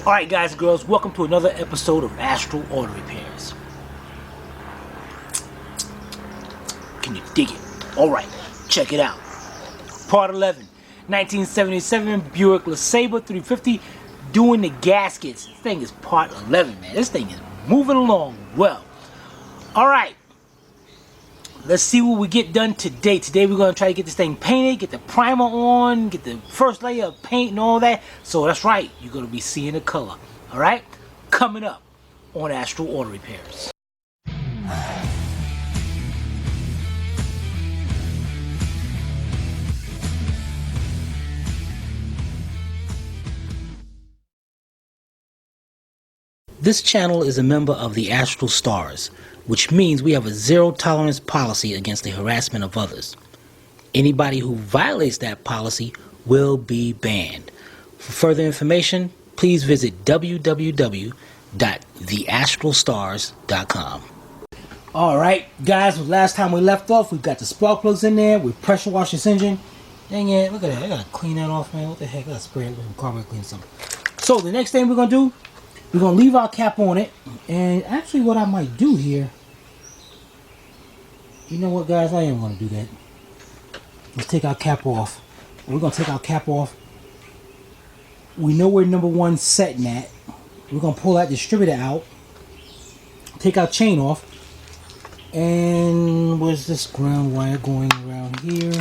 Alright guys and girls, welcome to another episode of Astral Auto Repairs. Can you dig it? Alright, check it out. Part 11, 1977 Buick LeSabre 350 doing the gaskets. This thing is part 11, man. This thing is moving along well. Alright, let's see what we get done today. Today we're going to try to get this thing painted, get the primer on, get the first layer of paint and all that. So that's right, you're going to be seeing the color. Alright, coming up on Astral Auto Repairs. This channel is a member of the Astral Stars, which means we have a zero-tolerance policy against the harassment of others. Anybody who violates that policy will be banned. For further information, please visit www.theastralstars.com. Alright, guys, last time we left off, we've got the spark plugs in there. We pressure washed this engine. Dang it, look at that. I gotta clean that off, man. What the heck? I gotta spray it with some carbon clean something. So, the next thing we're gonna do, we're going to leave our cap on it. And actually what I might do here, you know what guys, I am going to do that. Let's take our cap off. And we're going to take our cap off. We know where number one setting at. We're going to pull that distributor out. Take our chain off. And where's this ground wire going around here?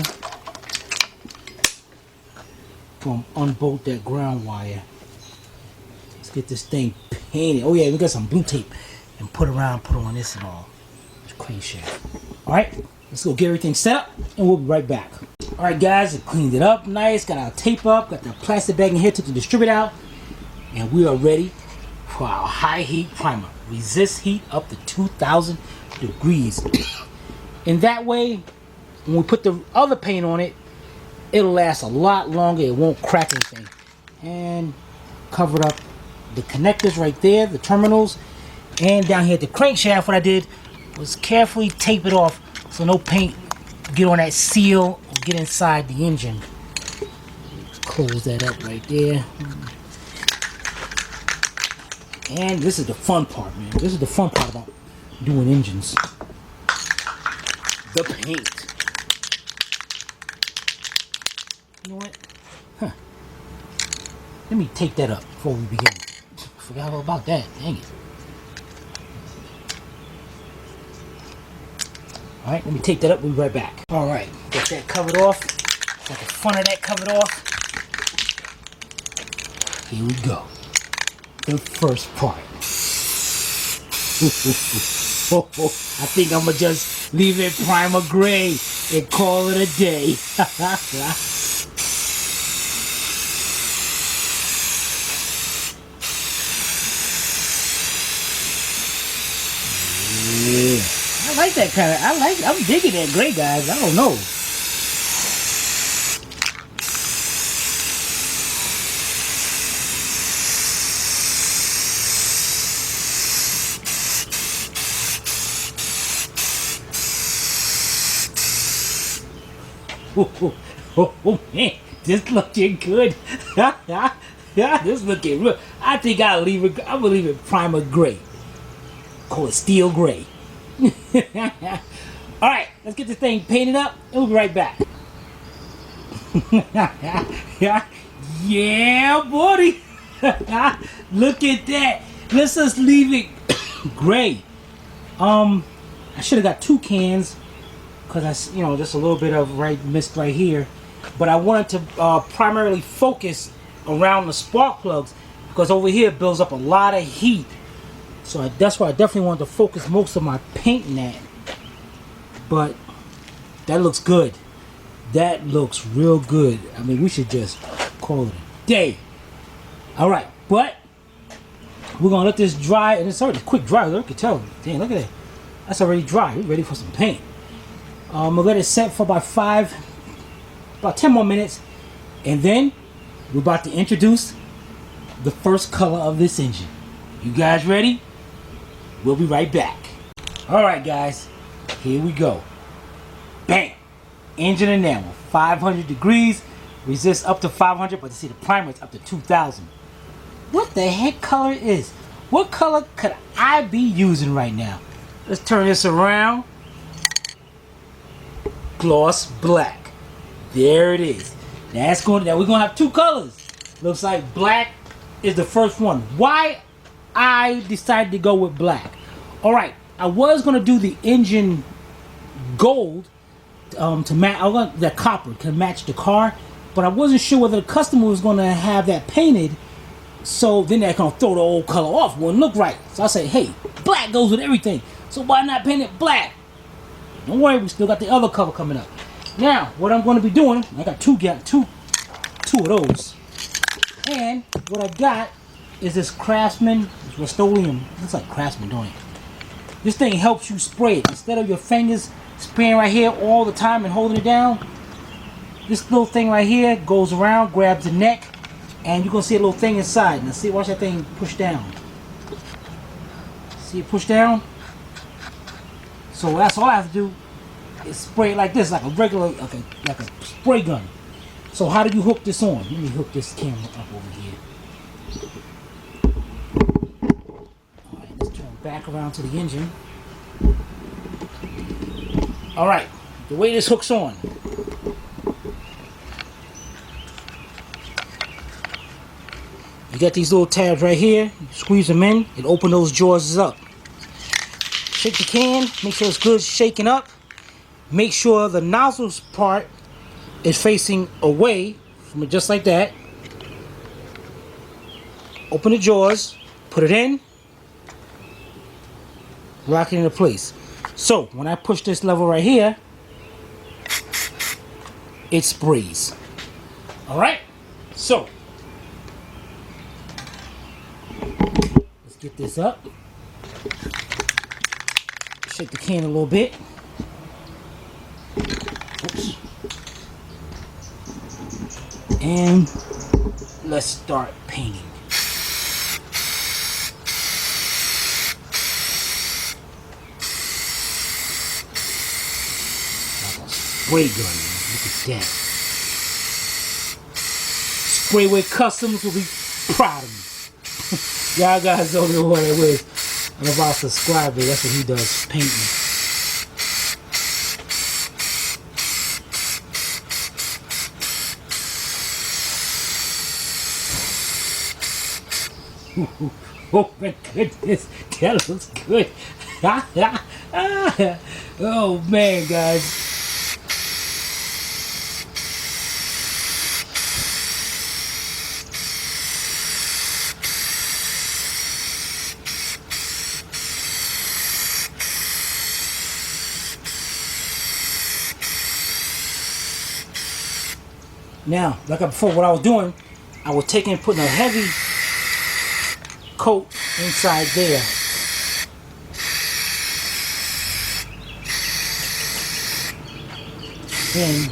Boom, unbolt that ground wire. Get this thing painted. Oh yeah, we got some blue tape and put on this and all. It's crankshaft. Alright, let's go get everything set up and we'll be right back. Alright guys, I cleaned it up nice, got our tape up, got the plastic bag in here, took the distributor out, and we are ready for our high heat primer. Resist heat up to 2,000 degrees. And that way, when we put the other paint on it, it'll last a lot longer, it won't crack anything. And cover it up. The connectors right there, the terminals, and down here at the crankshaft, what I did was carefully tape it off so no paint get on that seal or get inside the engine. Close that up right there. And this is the fun part, man. This is the fun part about doing engines. The paint. You know what? Huh. Let me take that up before we begin. Forgot all about that. Dang it. Alright, let me take that up. We'll be right back. Alright, got that covered off. Got the front of that covered off. Here we go. The first part. I think I'm going to just leave it primer gray and call it a day. Yeah. I like that kind of, I'm digging that gray, guys. I don't know. Oh man, this looking good. This looking real. I think I'm gonna leave it primer gray. Call it steel gray. Alright, let's get this thing painted up and we'll be right back. Yeah, buddy. Look at that. Let's just leave it gray. I should have got two cans because I, just a little bit of mist right here. But I wanted to primarily focus around the spark plugs because over here it builds up a lot of heat. So that's why I definitely wanted to focus most of my paint in that. But that looks good. That looks real good. I mean, we should just call it a day. Alright, but we're going to let this dry. And it's already quick dry. Look, you can tell. Damn, look at that. That's already dry. We're ready for some paint. I'm going to let it set for about 10 more minutes. And then we're about to introduce the first color of this engine. You guys ready? We'll be right back. Alright guys, here we go. Bam! Engine enamel, 500 degrees, resist up to 500, but you see the primer is up to 2,000. what the heck color is? What color could I be using right now? Let's turn this around. Gloss black. There it is. Now we're gonna have two colors. Looks like black is the first one. Why I decided to go with black? All right, I was gonna do the engine gold to match. The copper to match the car, but I wasn't sure whether the customer was gonna have that painted. So then they're gonna throw the old color off. Wouldn't look right. So I said, hey, black goes with everything. So why not paint it black? Don't worry, we still got the other color coming up. Now, what I'm going to be doing, I got two of those. And what I got is this Craftsman Rust-Oleum. Looks like Craftsman, don't it? This thing helps you spray it. Instead of your fingers spraying right here all the time and holding it down, this little thing right here goes around, grabs the neck, and you're going to see a little thing inside. Now see, watch that thing push down. See it push down? So that's all I have to do is spray it like this, like a regular, like a spray gun. So how do you hook this on? Let me hook this camera up over here. Alright, let's turn back around to the engine. Alright, the way this hooks on. You got these little tabs right here. You squeeze them in, it opens those drawers up. Shake the can, make sure it's good shaken up. Make sure the nozzles part is facing away from it, just like that. Open the drawers, put it in, lock it into place. So when I push this lever right here, it sprays. Alright, so let's get this up. Shake the can a little bit. Oops. And let's start painting. Like a spray gun. Look at that. Sprayway Customs will be proud of me. Y'all guys don't know what it is. I'm about to subscribe, but that's what he does, painting. Oh my goodness, that looks good. Oh man, guys. Now, like before, what I was doing, I was taking and putting a heavy coat inside there. Then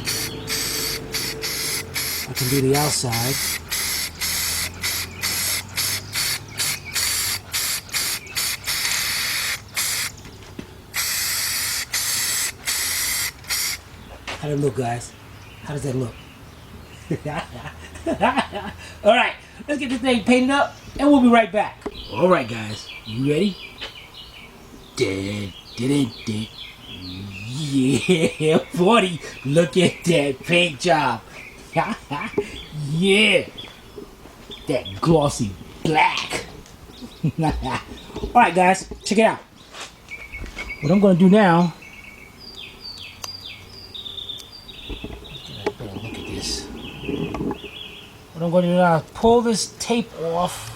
I can do the outside. How does it look, guys? How does that look? Alright, let's get this thing painted up and we'll be right back. Alright guys, you ready? Yeah, buddy, look at that paint job. Yeah, that glossy black. Alright guys, check it out. What I'm going to do now, look at this. What I'm going to do now is pull this tape off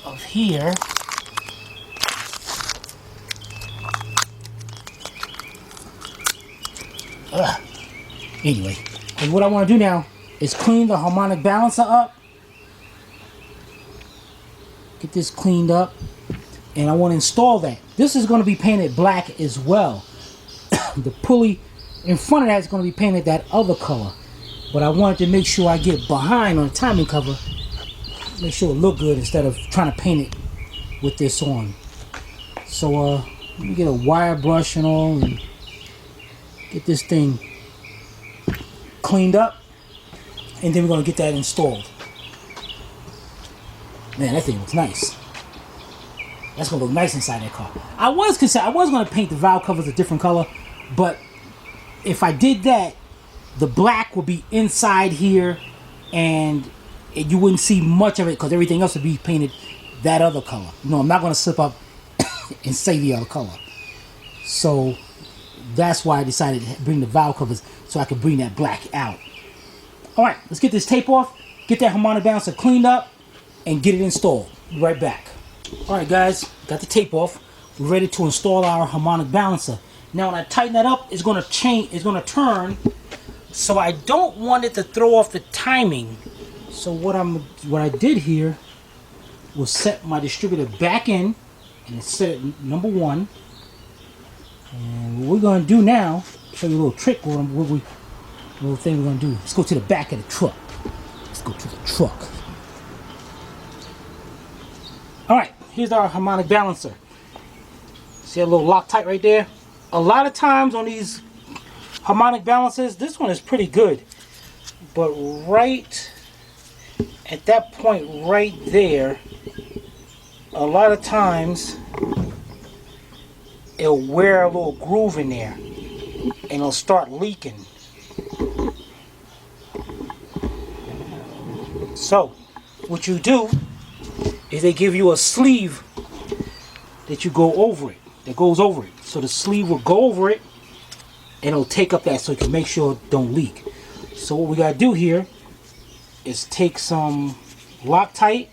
of here. Anyway, and what I want to do now is clean the harmonic balancer up. Get this cleaned up. And I want to install that. This is going to be painted black as well. The pulley in front of that is going to be painted that other color. But I wanted to make sure I get behind on the timing cover. Make sure it look good instead of trying to paint it with this on. So let me get a wire brush and all and get this thing cleaned up. And then we're going to get that installed. Man, that thing looks nice. That's gonna look nice inside that car. I was gonna paint the valve covers a different color, but if I did that, the black would be inside here, and you wouldn't see much of it because everything else would be painted that other color. No, I'm not gonna slip up and say the other color. So that's why I decided to bring the valve covers so I could bring that black out. All right, let's get this tape off, get that harmonic balancer cleaned up, and get it installed. Be right back. All right, guys, got the tape off. We're ready to install our harmonic balancer. Now, when I tighten that up, it's gonna change. It's gonna turn. So I don't want it to throw off the timing. So what I did here was set my distributor back in, and it's set at number 1. And what we're gonna do now, show you a little trick. Little thing we're gonna do. Let's go to the back of the truck. Let's go to the truck. All right, here's our harmonic balancer. See a little Loctite right there? A lot of times on these harmonic balancers, this one is pretty good. But right at that point right there, a lot of times it'll wear a little groove in there and it'll start leaking. So what you do is they give you a sleeve that you go over it, that goes over it. So the sleeve will go over it and it'll take up that so you can make sure it don't leak. So what we gotta do here is take some Loctite,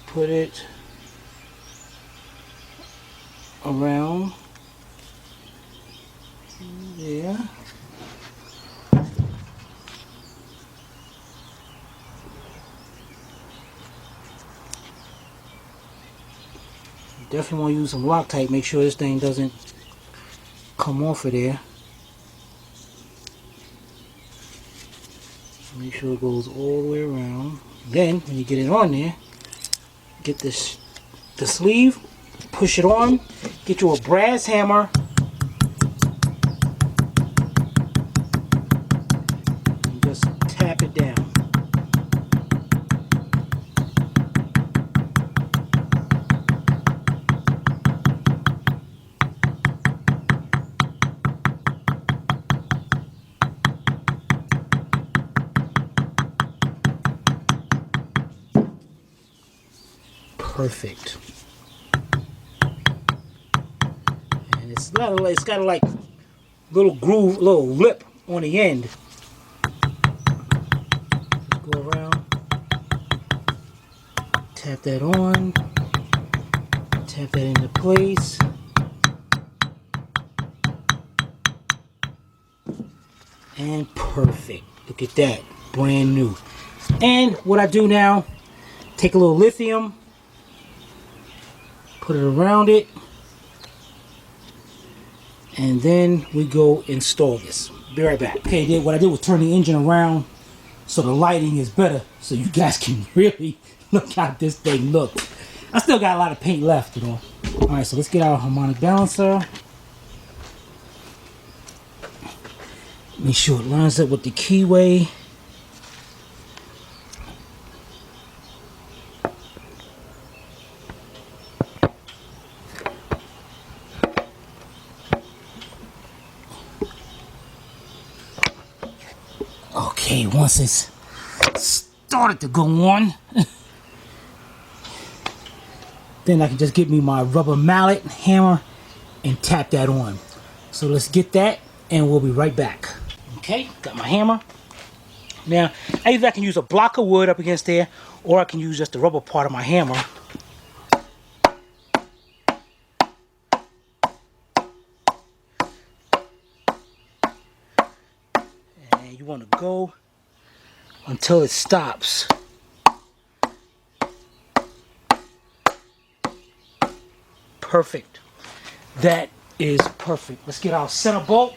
put it around there. Definitely want to use some Loctite. Make sure this thing doesn't come off of there. Make sure it goes all the way around. Then, when you get it on there, get the sleeve, push it on, get you a brass hammer, and just tap it down. Perfect. And it's got a like little groove, little lip on the end. Just go around, tap that on, tap that into place. And perfect. Look at that, brand new. And what I do now, take a little lithium, put it around it, and then we go install this. Be right back. Okay, what I did was turn the engine around so the lighting is better, so you guys can really look how this thing looks. I still got a lot of paint left, you know. All right, so let's get our harmonic balancer. Make sure it lines up with the keyway. Okay, once it's started to go on, then I can just get me my rubber mallet, hammer, and tap that on. So let's get that, and we'll be right back. Okay, got my hammer. Now, either I can use a block of wood up against there, or I can use just the rubber part of my hammer. And you want to go until it stops. Perfect. That is perfect. Let's get our center bolt.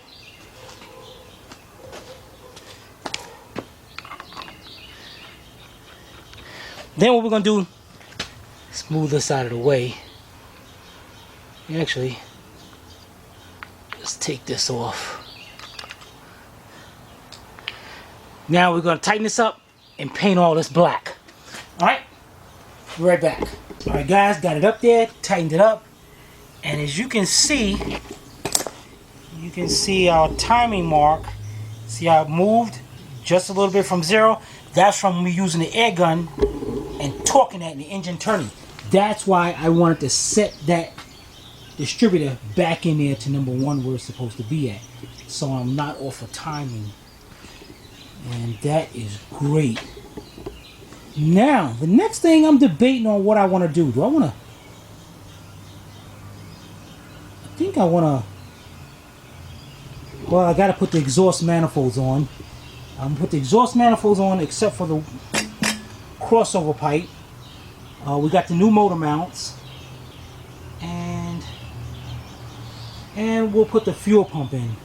Then what we're going to do, smooth this out of the way. Actually, let's take this off. Now we're going to tighten this up and paint all this black. Alright, be right back. Alright guys, got it up there, tightened it up. And as you can see our timing mark. See how it moved just a little bit from 0? That's from me using the air gun and torquing that in the engine turning. That's why I wanted to set that distributor back in there to number 1 where it's supposed to be at. So I'm not off of timing. And that is great. Now, the next thing I'm debating on what I want to do. Do I want to... I think I want to... Well, I got to put the exhaust manifolds on. I'm going to put the exhaust manifolds on except for the crossover pipe. We got the new motor mounts. And we'll put the fuel pump in.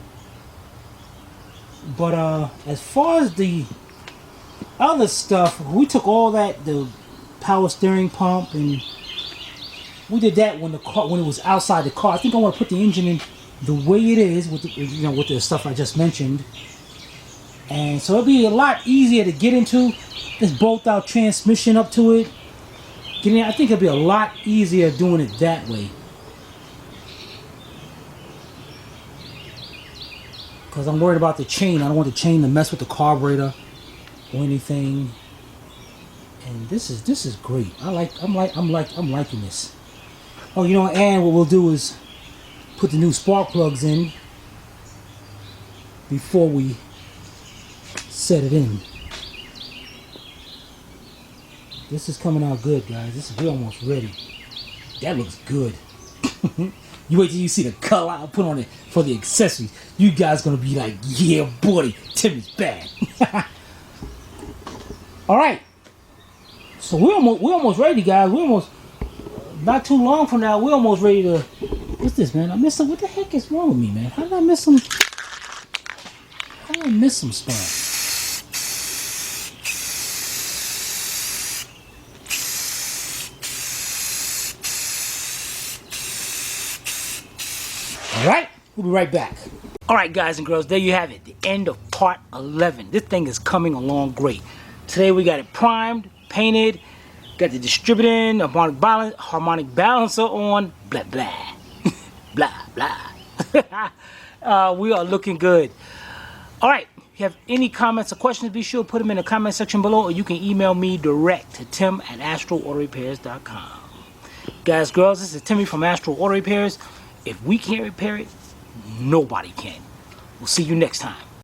But as far as the other stuff, we took all that, the power steering pump, and we did that when it was outside the car. I think I want to put the engine in the way it is with the, with the stuff I just mentioned. And so it'll be a lot easier to get into. Just bolt out transmission up to it. I think it'll be a lot easier doing it that way. Because I'm worried about the chain. I don't want the chain to mess with the carburetor or anything. And this is great. I'm liking this. Oh, and what we'll do is put the new spark plugs in before we set it in. This is coming out good, guys. We're almost ready. That looks good. You wait till you see the color I put on it for the accessories. You guys gonna be like, yeah, buddy, Timmy's bad. All right. So we're almost ready, guys. We're almost not too long from now. We're almost ready to. What's this, man? I missed some. What the heck is wrong with me, man? How did I miss some? How did I miss some stuff? Alright, we'll be right back. Alright guys and girls, there you have it. The end of part 11. This thing is coming along great. Today we got it primed, painted, got the distributor in, harmonic balancer on, blah blah. Blah blah. We are looking good. Alright, if you have any comments or questions, be sure to put them in the comment section below, or you can email me direct to tim@astroautorepairs.com. Guys, girls, this is Timmy from Astro Auto Repairs. If we can't repair it, nobody can. We'll see you next time.